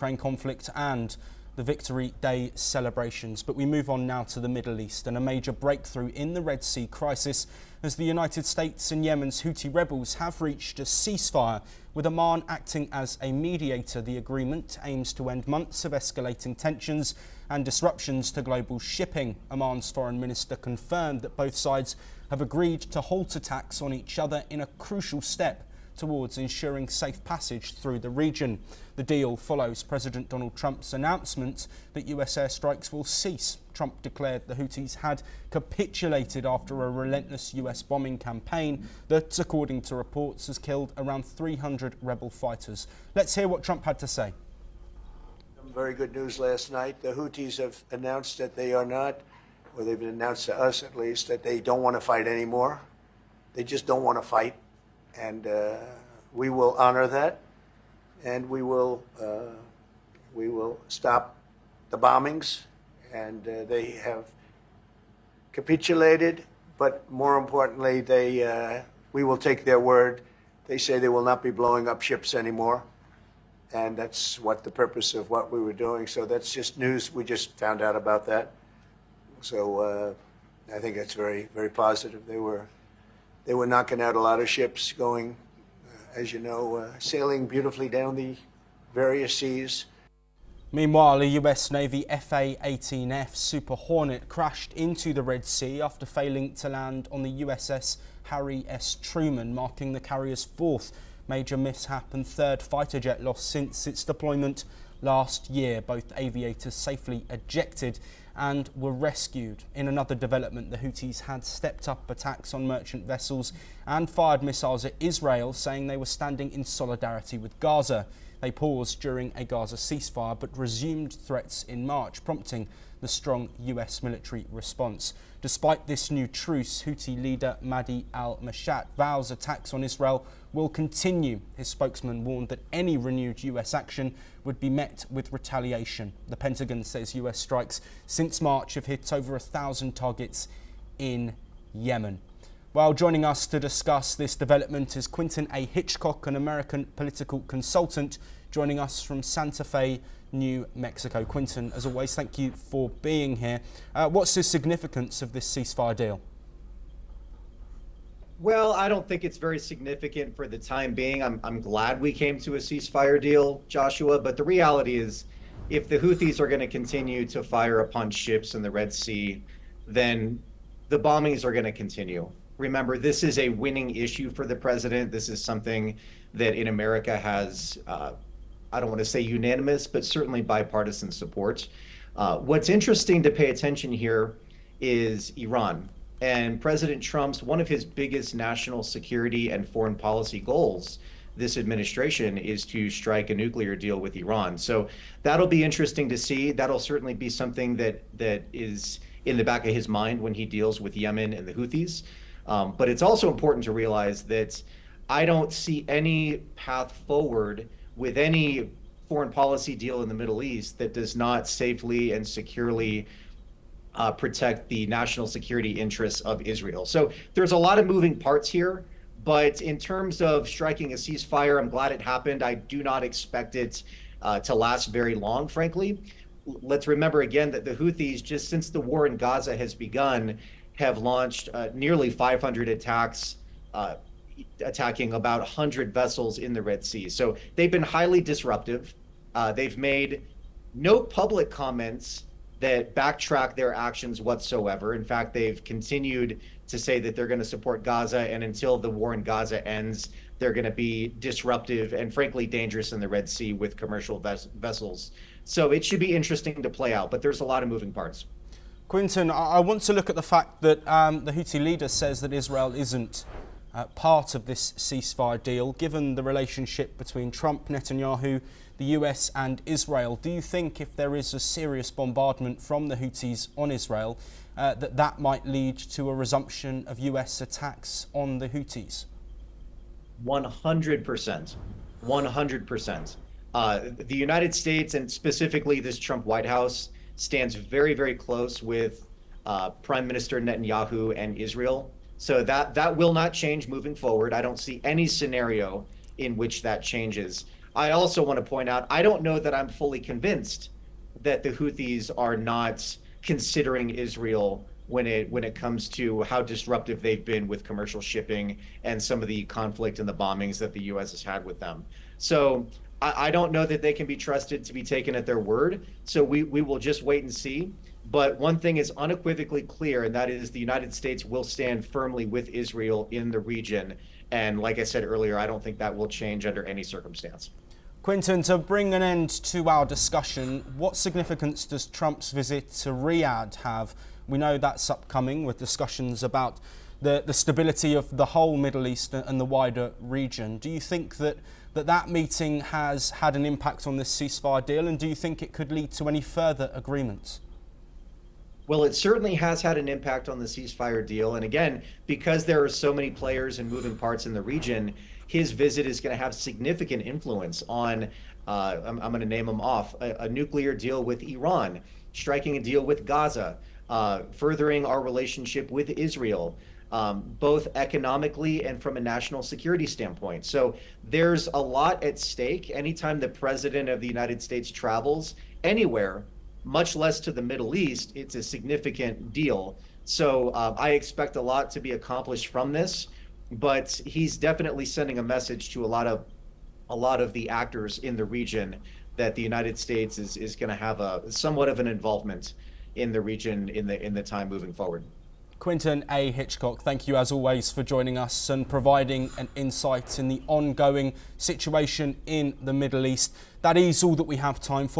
Ukraine conflict and the Victory Day celebrations. But we move on now to the Middle East and a major breakthrough in the Red Sea crisis as the United States and Yemen's Houthi rebels have reached a ceasefire, with Oman acting as a mediator. The agreement aims to end months of escalating tensions and disruptions to global shipping. Oman's foreign minister confirmed that both sides have agreed to halt attacks on each other in a crucial step towards ensuring safe passage through the region. The deal follows President Donald Trump's announcement that US airstrikes will cease. Trump declared the Houthis had capitulated after a relentless US bombing campaign that, according to reports, has killed around 300 rebel fighters. Let's hear what Trump had to say. Very good news last night. The Houthis have announced that they are not, or they've announced to us at least, that they don't want to fight anymore. They just don't want to fight. And we will honor that, and we will stop the bombings. And they have capitulated, but more importantly, we will take their word. They say they will not be blowing up ships anymore, and that's what the purpose of what we were doing. So that's just news. We just found out about that. So I think that's very, very positive. They were knocking out a lot of ships going, as you know, sailing beautifully down the various seas. Meanwhile, a US Navy FA-18F Super Hornet crashed into the Red Sea after failing to land on the USS Harry S. Truman, marking the carrier's fourth major mishap and third fighter jet loss since its deployment last year. Both aviators safely ejected and were rescued. In another development, the Houthis had stepped up attacks on merchant vessels and fired missiles at Israel, saying they were standing in solidarity with Gaza. They paused during a Gaza ceasefire but resumed threats in March, prompting the strong US military response. Despite this new truce, Houthi leader Mahdi al-Mashat vows attacks on Israel will continue. His spokesman warned that any renewed US action would be met with retaliation. The Pentagon says US strikes since March have hit over 1,000 targets in Yemen. Well, joining us to discuss this development is Quinton A. Hitchcock, an American political consultant, joining us from Santa Fe, New Mexico. Quinton, as always, thank you for being here. What's the significance of this ceasefire deal? Well, I don't think it's very significant for the time being. I'm glad we came to a ceasefire deal, Joshua, but the reality is if the Houthis are going to continue to fire upon ships in the Red Sea, then the bombings are going to continue. Remember, this is a winning issue for the president. This is something that in America has, I don't want to say unanimous, but certainly bipartisan support. What's interesting to pay attention here is Iran. And President Trump's, one of his biggest national security and foreign policy goals this administration is to strike a nuclear deal with Iran. So that'll be interesting to see. That'll certainly be something that is in the back of his mind when he deals with Yemen and the Houthis. But it's also important to realize that I don't see any path forward with any foreign policy deal in the Middle East that does not safely and securely protect the national security interests of Israel. So there's a lot of moving parts here, but in terms of striking a ceasefire, I'm glad it happened. I do not expect it to last very long, frankly. Let's remember again that the Houthis, just since the war in Gaza has begun, have launched nearly 500 attacks, attacking about 100 vessels in the Red Sea. So they've been highly disruptive. They've made no public comments that backtrack their actions whatsoever. In fact, they've continued to say that they're going to support Gaza, and until the war in Gaza ends, they're going to be disruptive and frankly dangerous in the Red Sea with commercial vessels. So it should be interesting to play out, but there's a lot of moving parts. Quinton, I want to look at the fact that the Houthi leader says that Israel isn't part of this ceasefire deal. Given the relationship between Trump, Netanyahu, the US and Israel, do you think if there is a serious bombardment from the Houthis on Israel, that might lead to a resumption of US attacks on the Houthis? 100%. 100%. The United States, and specifically this Trump White House, stands very, very close with Prime Minister Netanyahu and Israel. So that will not change moving forward. I don't see any scenario in which that changes. I also want to point out, I don't know that I'm fully convinced that the Houthis are not considering Israel when it comes to how disruptive they've been with commercial shipping and some of the conflict and the bombings that the U.S. has had with them. So I don't know that they can be trusted to be taken at their word. So we will just wait and see. But one thing is unequivocally clear, and that is the United States will stand firmly with Israel in the region. And like I said earlier, I don't think that will change under any circumstance. Quinton, to bring an end to our discussion, what significance does Trump's visit to Riyadh have? We know that's upcoming with discussions about the stability of the whole Middle East and the wider region. Do you think that meeting has had an impact on this ceasefire deal, and do you think it could lead to any further agreements? Well, it certainly has had an impact on the ceasefire deal. And again, because there are so many players and moving parts in the region, his visit is going to have significant influence on, I'm going to name them off, a nuclear deal with Iran, striking a deal with Gaza, furthering our relationship with Israel, both economically and from a national security standpoint. So there's a lot at stake anytime the president of the United States travels anywhere, much less to the Middle East. It's a significant deal. So I expect a lot to be accomplished from this, but he's definitely sending a message to a lot of the actors in the region that the United States is going to have a somewhat of an involvement in the region in the time moving forward. Quinton A. Hitchcock, thank you as always for joining us and providing an insight in the ongoing situation in the Middle East. That is all that we have time for.